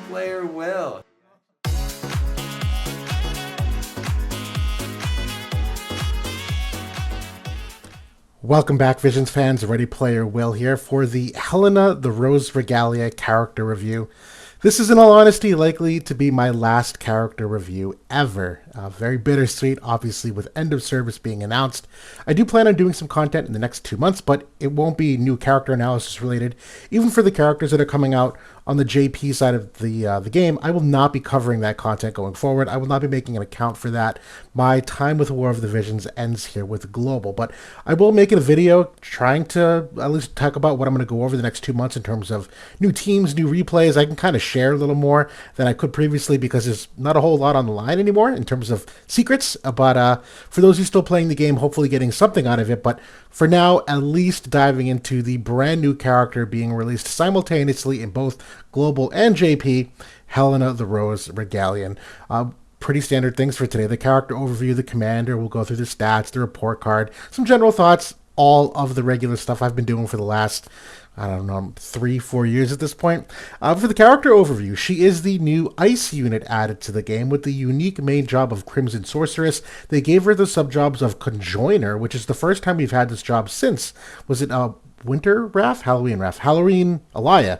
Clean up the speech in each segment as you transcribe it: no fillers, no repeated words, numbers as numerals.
Player Will. Welcome back, Visions fans. Ready Player Will here for the Helena the Rose Regalia character review. This is, in all honesty, likely to be my last character review ever. Very bittersweet, obviously, with End of Service being announced. I do plan on doing some content in the next 2 months, but it won't be new character analysis related. Even for the characters that are coming out on the JP side of the game, I will not be covering that content going forward. I will not be making an account for that. My time with War of the Visions ends here with Global, but I will make a video trying to at least talk about what I'm going to go over the next 2 months in terms of new teams, new replays. I can kind of share a little more than I could previously because there's not a whole lot on the line anymore in terms of secrets. But for those who are still playing the game, hopefully getting something out of it. But for now, at least diving into the brand new character being released simultaneously in both Global and JP, Helena the Rose Regalian. Pretty standard things for today. The character overview, the commander, we'll go through the stats, the report card, some general thoughts, all of the regular stuff I've been doing for the last, I don't know, 3-4 years at this point. For the character overview, she is the new ice unit added to the game with the unique main job of Crimson Sorceress. They gave her the sub-jobs of Conjoiner, which is the first time we've had this job since, was it Winter Wrath? Halloween Wrath. Halloween Alaya,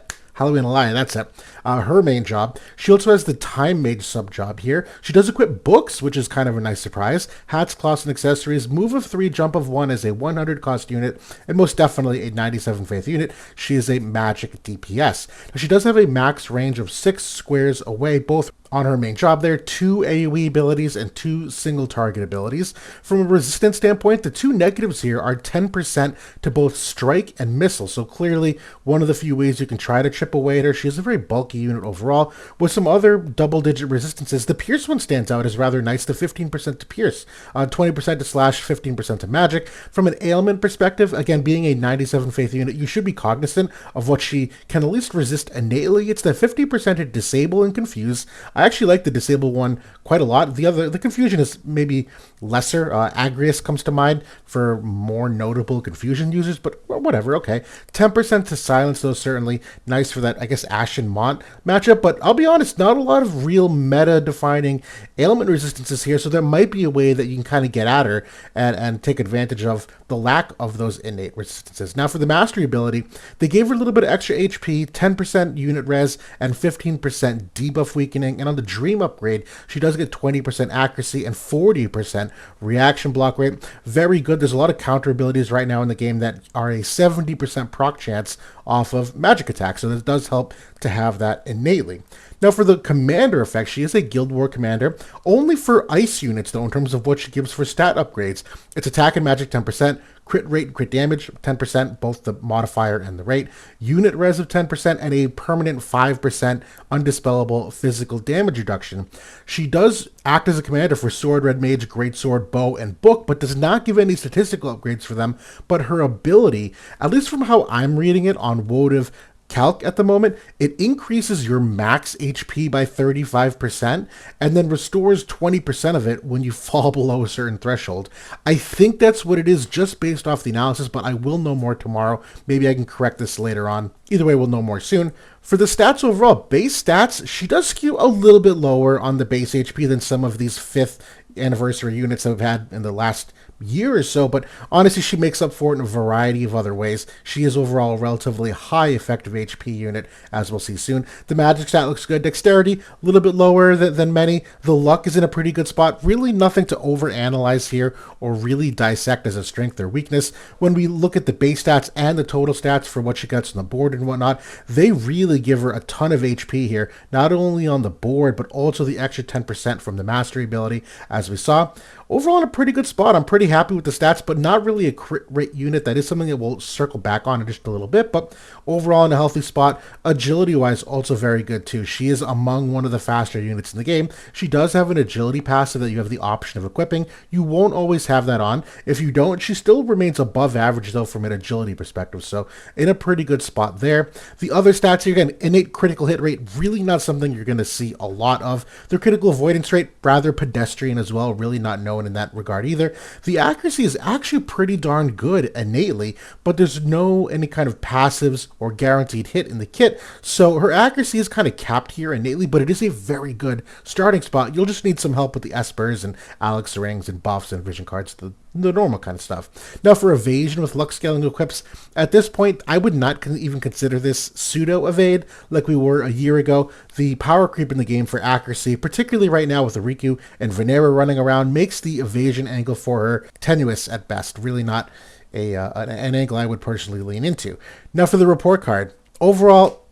that's it. Her main job. She also has the Time Mage sub-job here. She does equip books, which is kind of a nice surprise. Hats, cloths, and accessories. Move of 3, jump of 1 as a 100 cost unit, and most definitely a 97 faith unit. She is a magic DPS. Now, she does have a max range of 6 squares away, both on her main job there, 2 AoE abilities and 2 single target abilities. From a resistance standpoint, the 2 negatives here are 10% to both strike and missile, so clearly one of the few ways you can try to chip away at her. She is a very bulky unit overall, with some other double-digit resistances. The Pierce one stands out as rather nice, the 15% to Pierce, 20% to Slash, 15% to Magic. From an ailment perspective, again, being a 97 faith unit, you should be cognizant of what she can at least resist innately. It's the 50% to Disable and Confuse. I actually like the Disable one quite a lot. The Confusion is maybe lesser. Agrius comes to mind for more notable Confusion users, but whatever, okay. 10% to Silence, though, certainly nice for that, I guess, Ashen Mont matchup, but I'll be honest, not a lot of real meta-defining ailment resistances here, so there might be a way that you can kind of get at her and take advantage of the lack of those innate resistances. Now, for the Mastery ability, they gave her a little bit of extra HP, 10% unit res, and 15% debuff weakening, and on the Dream upgrade, she does get 20% accuracy and 40% reaction block rate. Very good. There's a lot of counter abilities right now in the game that are a 70% proc chance off of magic attacks, so that does help to have that innately. Now, for the commander effect, she is a Guild War commander, only for ice units, though, in terms of what she gives for stat upgrades. It's attack and magic 10%, crit rate and crit damage 10%, both the modifier and the rate, unit res of 10%, and a permanent 5% undispellable physical damage reduction. She does act as a commander for Sword, Red Mage, Greatsword, Bow, and Book, but does not give any statistical upgrades for them. But her ability, at least from how I'm reading it on WOTV Calc at the moment, it increases your max HP by 35% and then restores 20% of it when you fall below a certain threshold. I think that's what it is just based off the analysis, but I will know more tomorrow. Maybe I can correct this later on. Either way, we'll know more soon. For the stats overall, base stats, she does skew a little bit lower on the base HP than some of these 5th anniversary units that we've had in the last year or so, but honestly, she makes up for it in a variety of other ways. She is overall a relatively high effective HP unit, as we'll see soon. The magic stat looks good. Dexterity, a little bit lower than many. The luck is in a pretty good spot. Really nothing to overanalyze here or really dissect as a strength or weakness. When we look at the base stats and the total stats for what she gets on the board and whatnot, they really give her a ton of HP here, not only on the board, but also the extra 10% from the mastery ability, as we saw. Overall, in a pretty good spot. I'm pretty happy with the stats, but not really a crit rate unit. That is something that we'll circle back on in just a little bit, but overall in a healthy spot. Agility-wise, also very good too. She is among one of the faster units in the game. She does have an agility passive that you have the option of equipping. You won't always have that on. If you don't, she still remains above average though from an agility perspective, so in a pretty good spot there. The other stats here, again, innate critical hit rate, really not something you're going to see a lot of. The critical avoidance rate, rather pedestrian as well, really not knowing known in that regard either. The accuracy is actually pretty darn good innately, but there's no any kind of passives or guaranteed hit in the kit, so her accuracy is kind of capped here innately, but it is a very good starting spot. You'll just need some help with the espers and Alex rings and buffs and vision cards, the normal kind of stuff. Now for evasion with luck scaling equips, at this point I would not even consider this pseudo evade like we were a year ago. The power creep in the game for accuracy, particularly right now with Riku and Venera running around, makes the evasion angle for her tenuous at best, really not an angle I would personally lean into. Now for the report card, overall,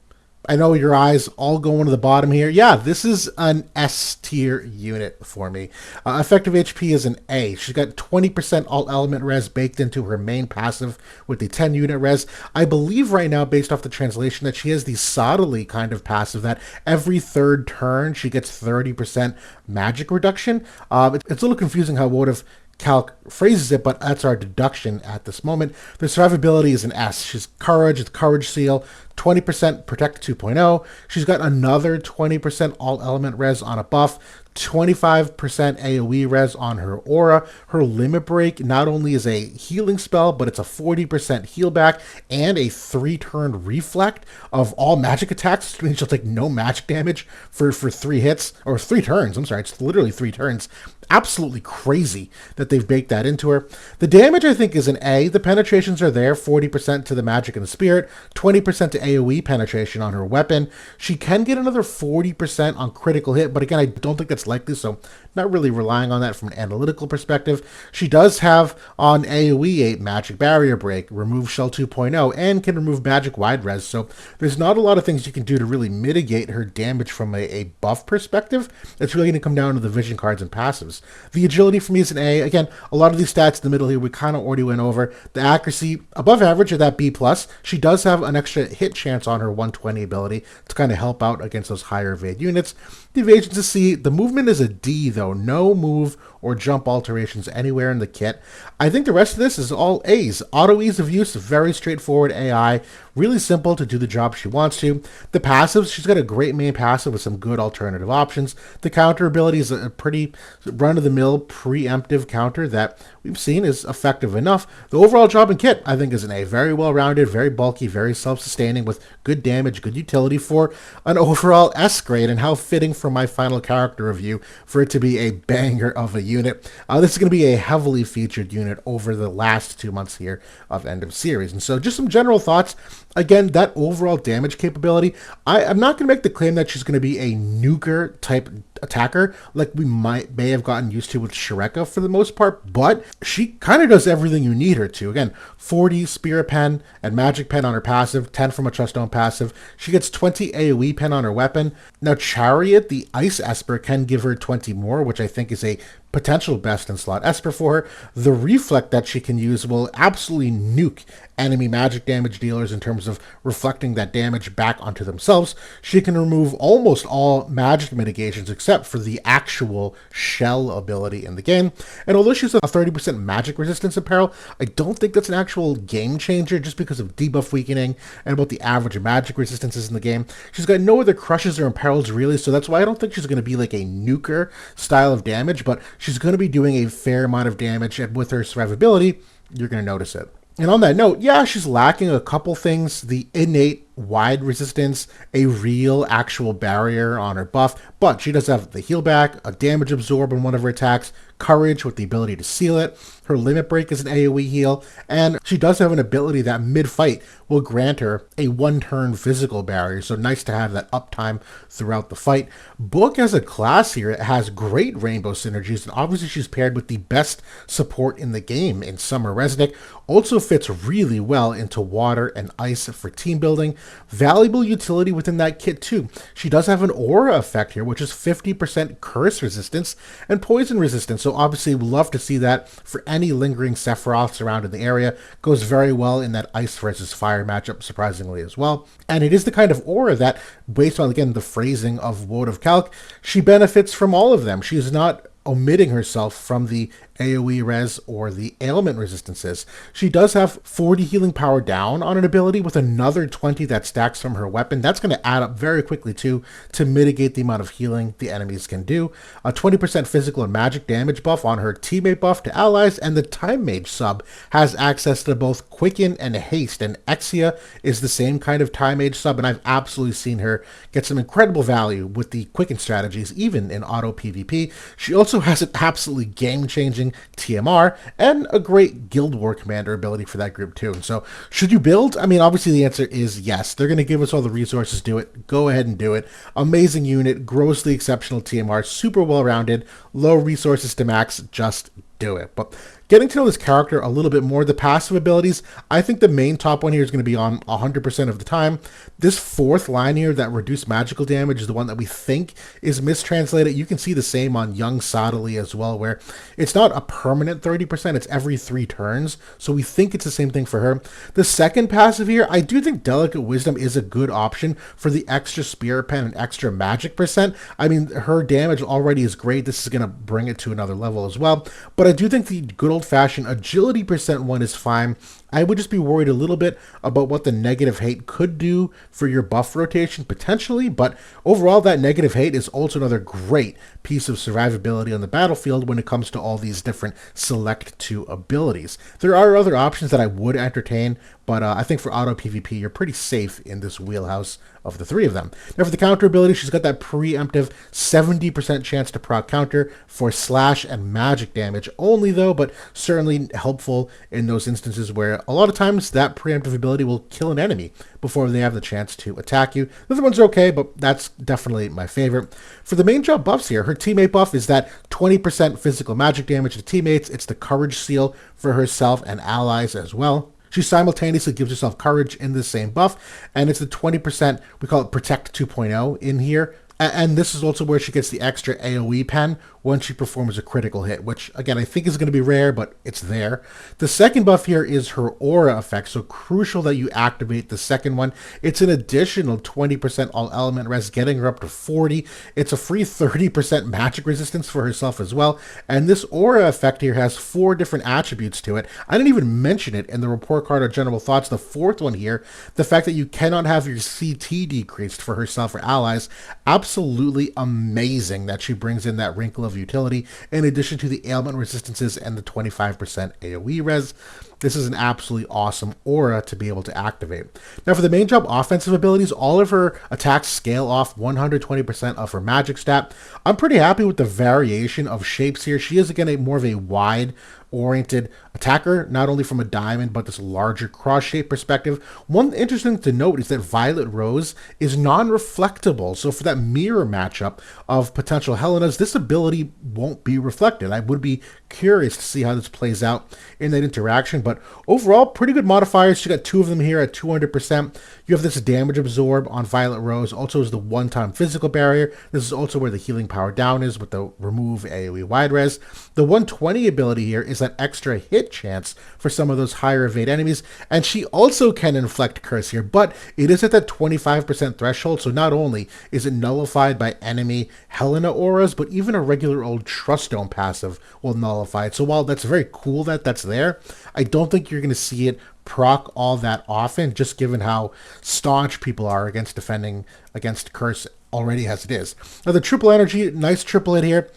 I know your eyes all going to the bottom here. Yeah, this is an S tier unit for me. Effective HP is an A. She's got 20% all element res baked into her main passive with the 10 unit res. I believe right now, based off the translation, that she has the subtly kind of passive that every third turn she gets 30% magic reduction. It's a little confusing how WOTV Calc phrases it, but that's our deduction at this moment. The survivability is an S. She's Courage, it's Courage Seal, 20% Protect 2.0. She's got another 20% all element res on a buff, 25% AoE res on her aura. Her Limit Break not only is a healing spell, but it's a 40% heal back and a 3-turn reflect of all magic attacks, which means she'll take no magic damage for 3 hits, or 3 turns. I'm sorry, it's literally 3 turns. Absolutely crazy that they've baked that into her. The damage, I think, is an A. The penetrations are there, 40% to the magic and the spirit, 20% to AoE penetration on her weapon. She can get another 40% on critical hit, but again, I don't think that's likely, so not really relying on that from an analytical perspective. She does have on AoE a magic barrier break, remove shell 2.0, and can remove magic wide res, so there's not a lot of things you can do to really mitigate her damage from a buff perspective. It's really going to come down to the vision cards and passives. The agility for me is an A. Again, a lot of these stats in the middle here we kind of already went over. The accuracy, above average at that B+. She does have an extra hit chance on her 120 ability to kind of help out against those higher evade units. The evasion is a C. The movement is a D, though. No move or jump alterations anywhere in the kit. I think the rest of this is all A's. Auto ease of use, very straightforward AI, really simple to do the job she wants to. The passives, she's got a great main passive with some good alternative options. The counter ability is a pretty run-of-the-mill preemptive counter that we've seen is effective enough. The overall job and kit, I think, is an A. Very well-rounded, very bulky, very self-sustaining with good damage, good utility for an overall S grade, and how fitting for my final character review for it to be a banger of a unit. This is going to be a heavily featured unit over the last 2 months here of End of Series. And so just some general thoughts. Again, that overall damage capability, I'm not going to make the claim that she's going to be a nuker type attacker like we may have gotten used to with Shreka for the most part, but she kind of does everything you need her to. Again, 40 Spirit Pen and Magic Pen on her passive, 10 from a Truststone passive. She gets 20 AoE Pen on her weapon. Now Chariot, the Ice Esper, can give her 20 more, which I think is a potential best in slot Esper for her. The Reflect that she can use will absolutely nuke enemy magic damage dealers in terms of reflecting that damage back onto themselves. She can remove almost all magic mitigations except for the actual shell ability in the game. And although she's a 30% magic resistance apparel, I don't think that's an actual game changer just because of debuff weakening and about the average magic resistances in the game. She's got no other crushes or imperils really, so that's why I don't think she's going to be like a nuker style of damage, but she's going to be doing a fair amount of damage, and with her survivability, you're going to notice it. And on that note, yeah, she's lacking a couple things. The innate wide resistance, a real actual barrier on her buff, but she does have the heal back, a damage absorb on one of her attacks, courage with the ability to seal it. Her limit break is an AoE heal, and she does have an ability that mid-fight will grant her a one-turn physical barrier, so nice to have that uptime throughout the fight. Book as a class here has great rainbow synergies, and obviously she's paired with the best support in the game in Summer Resnick. Also fits really well into water and ice for team building. Valuable utility within that kit too. She does have an aura effect here, which is 50% curse resistance and poison resistance, so obviously we'd love to see that for any lingering Sephiroths around in the area. Goes very well in that ice versus fire matchup, surprisingly as well. And it is the kind of aura that, based on, again, the phrasing of WOTV Calc, she benefits from all of them. She's not omitting herself from the AoE res or the ailment resistances. She does have 40 healing power down on an ability with another 20 that stacks from her weapon. That's going to add up very quickly too to mitigate the amount of healing the enemies can do. A 20% physical and magic damage buff on her teammate buff to allies, and the Time Mage sub has access to both Quicken and Haste, and Exia is the same kind of Time Mage sub, and I've absolutely seen her get some incredible value with the Quicken strategies, even in auto PvP. She also has an absolutely game-changing TMR and a great Guild War Commander ability for that group too. And so, should you build? I mean, obviously the answer is yes. They're going to give us all the resources to do it. Go ahead and do it. Amazing unit, grossly exceptional TMR, super well-rounded, low resources to max, just do it. But getting to know this character a little bit more, the passive abilities, I think the main top one here is going to be on 100% of the time. This fourth line here, that reduced magical damage, is the one that we think is mistranslated. You can see the same on Young Sodali as well, where it's not a permanent 30%, it's every 3 turns. So we think it's the same thing for her. The second passive here, I do think Delicate Wisdom is a good option for the extra Spirit Pen and extra magic percent. I mean, her damage already is great. This is going to bring it to another level as well. But I do think the good old-fashioned agility percent one is fine. I would just be worried a little bit about what the negative hate could do for your buff rotation potentially, but overall that negative hate is also another great piece of survivability on the battlefield when it comes to all these different select 2 abilities. There are other options that I would entertain, but I think for auto PvP, you're pretty safe in this wheelhouse of the 3 of them. Now for the counter ability, she's got that preemptive 70% chance to proc counter for slash and magic damage only though, but certainly helpful in those instances where a lot of times that preemptive ability will kill an enemy before they have the chance to attack you. The other ones are okay, but that's definitely my favorite. For the main job buffs here, her teammate buff is that 20% physical magic damage to teammates. It's the courage seal for herself and allies as well. She simultaneously gives herself courage in the same buff, and it's the 20%, we call it Protect 2.0 in here. And this is also where she gets the extra AoE pen when she performs a critical hit, which, again, I think is going to be rare, but it's there. The second buff here is her aura effect, so crucial that you activate the second one. It's an additional 20% all element res, getting her up to 40. It's a free 30% magic resistance for herself as well. And this aura effect here has 4 different attributes to it. I didn't even mention it in the report card or general thoughts. The fourth one here, the fact that you cannot have your CT decreased for herself or allies, absolutely amazing that she brings in that wrinkle of utility in addition to the ailment resistances and the 25% AoE res. This is an absolutely awesome aura to be able to activate. Now for the main job offensive abilities, all of her attacks scale off 120% of her magic stat. I'm pretty happy with the variation of shapes here. She is again more of a wide oriented attacker, not only from a diamond, but this larger cross-shaped perspective. One interesting thing to note is that Violet Rose is non-reflectable. So for that mirror matchup of potential Helenas, this ability won't be reflected. I would be curious to see how this plays out in that interaction, but overall, pretty good modifiers. You got 2 of them here at 200%. You have this damage absorb on Violet Rose, also is the one-time physical barrier. This is also where the healing power down is with the remove AoE wide res. The 120 ability here is that extra hit chance for some of those higher evade enemies, and she also can inflict curse here, but it is at that 25% threshold, so not only is it nullified by enemy Helena auras, but even a regular old Truststone passive will nullify it. So while that's very cool that that's there, I don't think you're going to see it proc all that often, just given how staunch people are against defending against curse already as it is. Now the triple energy, nice triple hit here.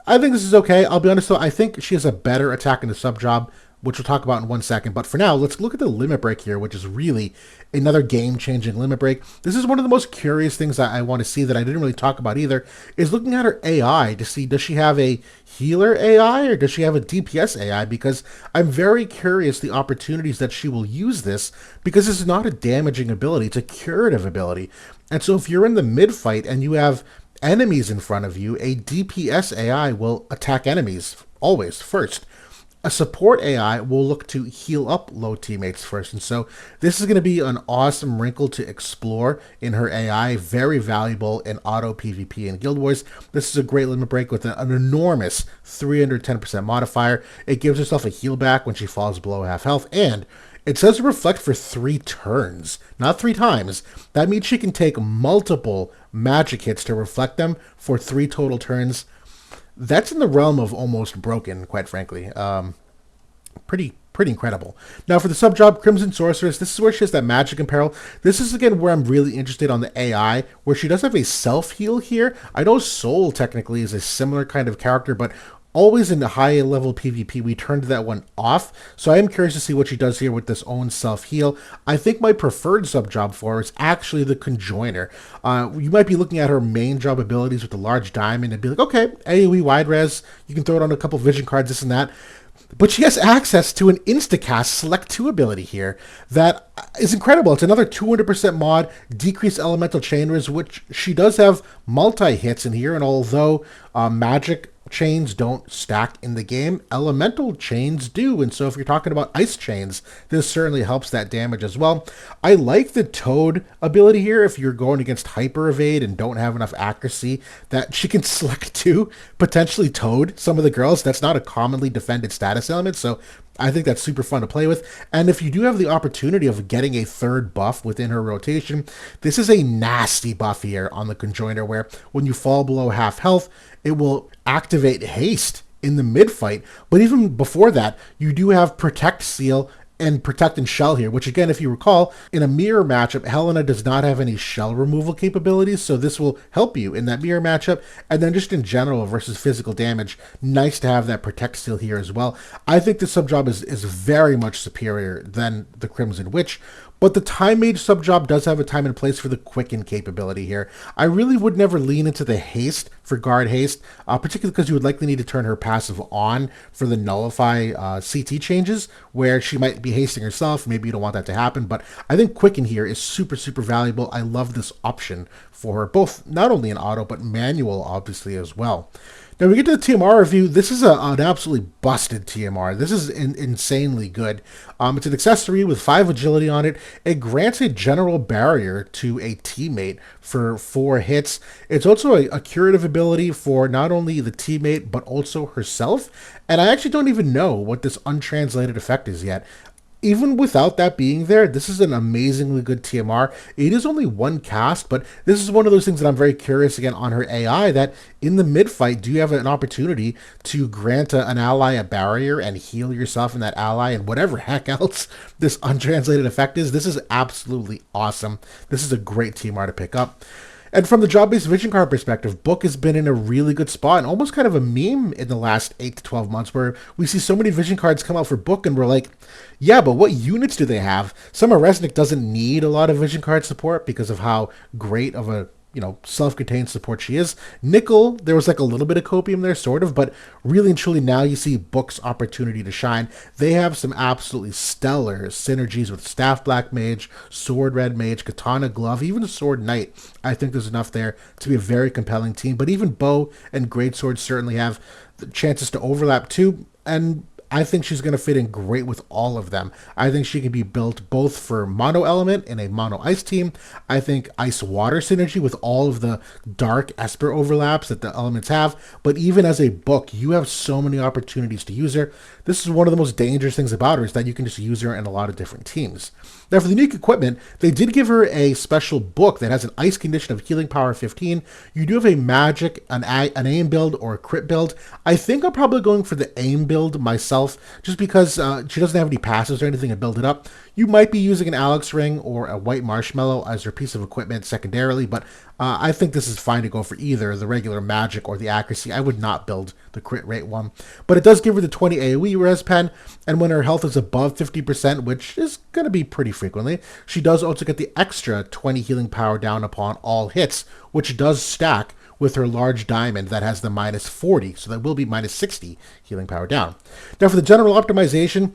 I think this is okay. I'll be honest though, I think she has a better attack in the sub job, which we'll talk about in 1 second. But for now, let's look at the limit break here, which is really another game-changing limit break. This is one of the most curious things I want to see that I didn't really talk about either, is looking at her AI to see, does she have a healer AI or does she have a DPS AI? Because I'm very curious the opportunities that she will use this, because this is not a damaging ability, it's a curative ability. And so if you're in the mid-fight and you have enemies in front of you, a DPS AI will attack enemies always first. A support AI will look to heal up low teammates first. And so this is going to be an awesome wrinkle to explore in her AI. Very valuable in auto PvP and Guild Wars. This is a great limit break with an enormous 310% modifier. It gives herself a heal back when she falls below half health. And it says reflect for 3 turns, not 3 times. That means she can take multiple magic hits to reflect them for 3 total turns. that's in the realm of almost broken, quite frankly. Pretty incredible. Now for the sub job, Crimson Sorceress, this is where she has that magic imperil. This is again where I'm really interested on the AI, where she does have a self heal here. I know Soul technically is a similar kind of character, but always in the high level PvP, we turned that one off. So I am curious to see what she does here with this own self heal. I think my preferred sub job for her is actually the Conjoiner. You might be looking at her main job abilities with the large diamond and be like, okay, AoE wide res, you can throw it on a couple vision cards, this and that. But she has access to an Instacast Select 2 ability here that is incredible. It's another 200% mod, decreased elemental chain res, which she does have multi-hits in here, and although magic chains don't stack in the game, elemental chains do, and so if you're talking about ice chains, this certainly helps that damage as well. I like the Toad ability here if you're going against Hyper Evade and don't have enough accuracy, that she can select to potentially Toad some of the girls. That's not a commonly defended status element, so I think that's super fun to play with. And if you do have the opportunity of getting a third buff within her rotation, this is a nasty buff here on the Conjoiner, where when you fall below half health, it will activate haste in the mid fight. But even before that, you do have Protect Seal and Protect and Shell here, which again, if you recall, in a mirror matchup, Helena does not have any shell removal capabilities, so this will help you in that mirror matchup. And then just in general versus physical damage, nice to have that Protect Seal here as well. I think this sub-job is very much superior than the Crimson Witch, but the Time Mage sub-job does have a time and place for the Quicken capability here. I really would never lean into the haste for guard haste, particularly because you would likely need to turn her passive on for the nullify CT changes, where she might be hasting herself. Maybe you don't want that to happen, but I think Quicken here is super, super valuable. I love this option for her, both not only in auto, but manual, obviously, as well. Now we get to the TMR review. This is an absolutely busted TMR. This is insanely good. It's an accessory with 5 agility on it. It grants a general barrier to a teammate for 4 hits. It's also a curative ability for not only the teammate, but also herself. And I actually don't even know what this untranslated effect is yet. Even without that being there, this is an amazingly good TMR. It is only 1 cast, but this is one of those things that I'm very curious again on her AI, that in the mid-fight, do you have an opportunity to grant an ally a barrier and heal yourself and that ally and whatever heck else this untranslated effect is? This is absolutely awesome. This is a great TMR to pick up. And from the job-based vision card perspective, Book has been in a really good spot and almost kind of a meme in the last 8 to 12 months, where we see so many vision cards come out for Book and we're like, yeah, but what units do they have? Summer Resnick doesn't need a lot of vision card support because of how great of a self-contained support she is. Nickel, there was like a little bit of copium there, sort of, but really and truly now you see Book's opportunity to shine. They have some absolutely stellar synergies with Staff Black Mage, Sword Red Mage, Katana Glove, even Sword Knight. I think there's enough there to be a very compelling team, but even Bow and Greatsword certainly have the chances to overlap too, and I think she's going to fit in great with all of them. I think she can be built both for mono element in a mono ice team. I think ice water synergy with all of the dark Esper overlaps that the elements have. But even as a Book, you have so many opportunities to use her. This is one of the most dangerous things about her, is that you can just use her in a lot of different teams. Now for the unique equipment, they did give her a special book that has an ice condition of healing power 15. You do have a magic, an aim build, or a crit build. I think I'm probably going for the aim build myself, just because she doesn't have any passives or anything to build it up. You might be using an Alex Ring or a White Marshmallow as your piece of equipment secondarily, but I think this is fine to go for either the regular magic or the accuracy. I would not build the crit rate one. But it does give her the 20 AoE res pen, and when her health is above 50%, which is going to be pretty frequently, she does also get the extra 20 healing power down upon all hits, which does stack with her large diamond that has the minus 40, so that will be minus 60 healing power down. Now for the general optimization,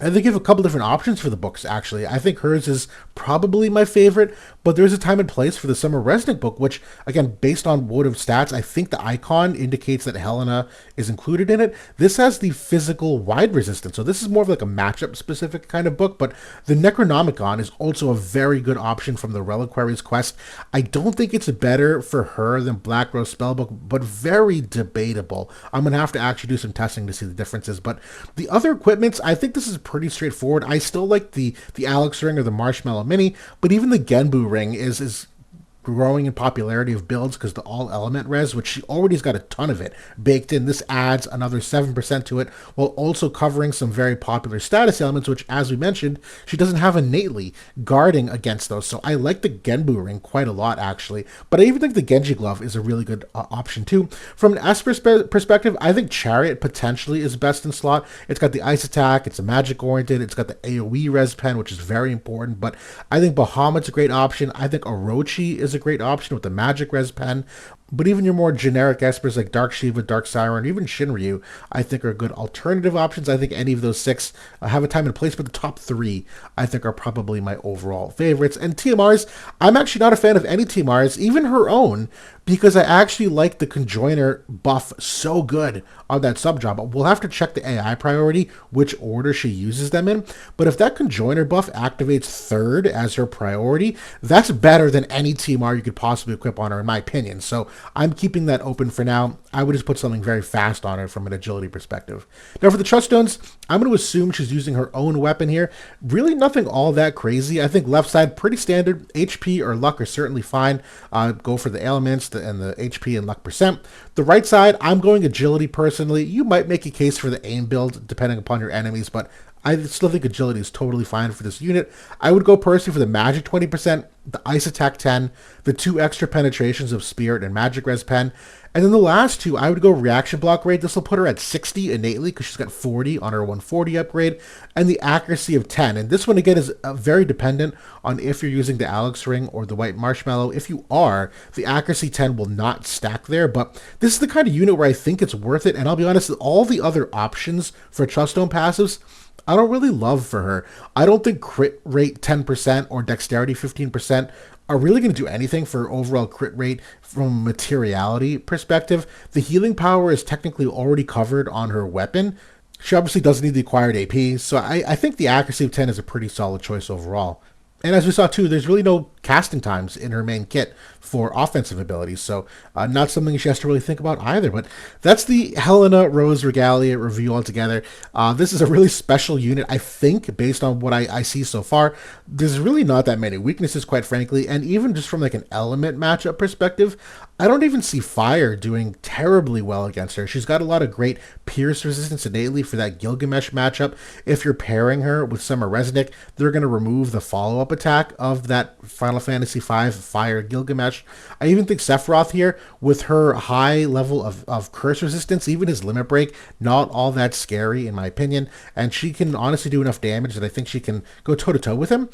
and they give a couple different options for the books, actually. I think hers is probably my favorite, but there's a time and place for the Summer Resnick book, which, again, based on WOTV stats, I think the icon indicates that Helena is included in it. This has the physical wide resistance, so this is more of like a matchup-specific kind of book, but the Necronomicon is also a very good option from the Reliquaries quest. I don't think it's better for her than Black Rose Spellbook, but very debatable. I'm going to have to actually do some testing to see the differences, but the other equipments, I think this is pretty straightforward. I still like the Alex Ring or the Marshmallow Mini, but even the Genbu Ring is growing in popularity of builds because the all element res, which she already's got a ton of it baked in. This adds another 7% to it, while also covering some very popular status elements, which, as we mentioned, she doesn't have innately guarding against those. So I like the Genbu ring quite a lot, actually. But I even think the Genji glove is a really good option too. From an S perspective, I think Chariot potentially is best in slot. It's got the ice attack, it's a magic oriented, it's got the AoE res pen, which is very important. But I think Bahamut's a great option. I think Orochi is a great option with the magic res pen. But even your more generic espers like Dark Shiva, Dark Siren, even Shinryu, I think are good alternative options. I think any of those six have a time and place, but the top three, I think, are probably my overall favorites. And TMRs, I'm actually not a fan of any TMRs, even her own, because I actually like the Conjoiner buff so good on that sub job. We'll have to check the AI priority, which order she uses them in. But if that Conjoiner buff activates third as her priority, that's better than any TMR you could possibly equip on her, in my opinion. So I'm keeping that open for now. I would just put something very fast on her from an agility perspective. Now for the Truststones, I'm going to assume she's using her own weapon here. Really nothing all that crazy. I think left side, pretty standard. HP or luck are certainly fine. Go for the ailments and the HP and luck percent. The right side, I'm going agility personally. You might make a case for the aim build depending upon your enemies, but I still think agility is totally fine for this unit. I would go personally for the magic 20%, the ice attack 10, the 2 extra penetrations of spirit and magic res pen, and then the last two, I would go reaction block rate. This will put her at 60 innately because she's got 40 on her 140 upgrade, and the accuracy of 10. And this one, again, is very dependent on if you're using the Alex ring or the white marshmallow. If you are, the accuracy 10 will not stack there, but this is the kind of unit where I think it's worth it. And I'll be honest, all the other options for Truststone passives, I don't really love for her. I don't think crit rate 10% or dexterity 15% are really going to do anything for overall crit rate from a materiality perspective. The healing power is technically already covered on her weapon. She obviously doesn't need the acquired AP, so I think the accuracy of 10 is a pretty solid choice overall. And as we saw too, there's really no casting times in her main kit for offensive abilities, so not something she has to really think about either. But that's the Helena Rose Regalia review altogether. This is a really special unit, I think, based on what I see so far. There's really not that many weaknesses, quite frankly, and even just from like an element matchup perspective, I don't even see fire doing terribly well against her. She's got a lot of great pierce resistance innately for that Gilgamesh matchup. If you're pairing her with Summer Resnick, they're going to remove the follow-up attack of that Final Fantasy V Fire Gilgamesh. I even think Sephiroth here, with her high level of curse resistance, even his limit break, not all that scary in my opinion, and she can honestly do enough damage that I think she can go toe-to-toe with him.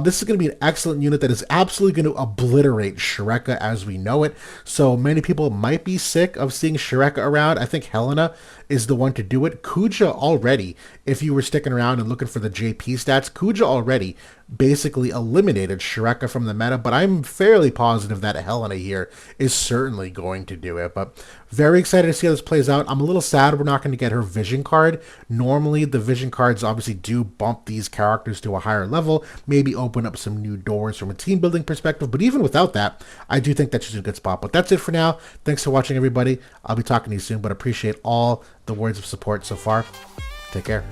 This is going to be an excellent unit that is absolutely going to obliterate Shreka as we know it. So many people might be sick of seeing Shreka around. I think Helena is the one to do it. Kuja already, if you were sticking around and looking for the JP stats, Kuja already basically eliminated Shreka from the meta, but I'm fairly positive that Helena here is certainly going to do it. But very excited to see how this plays out. I'm a little sad we're not going to get her vision card. Normally, the vision cards obviously do bump these characters to a higher level, maybe open up some new doors from a team building perspective, but even without that, I do think that she's a good spot. But that's it for now. Thanks for watching, everybody. I'll be talking to you soon, but appreciate all the words of support so far. Take care.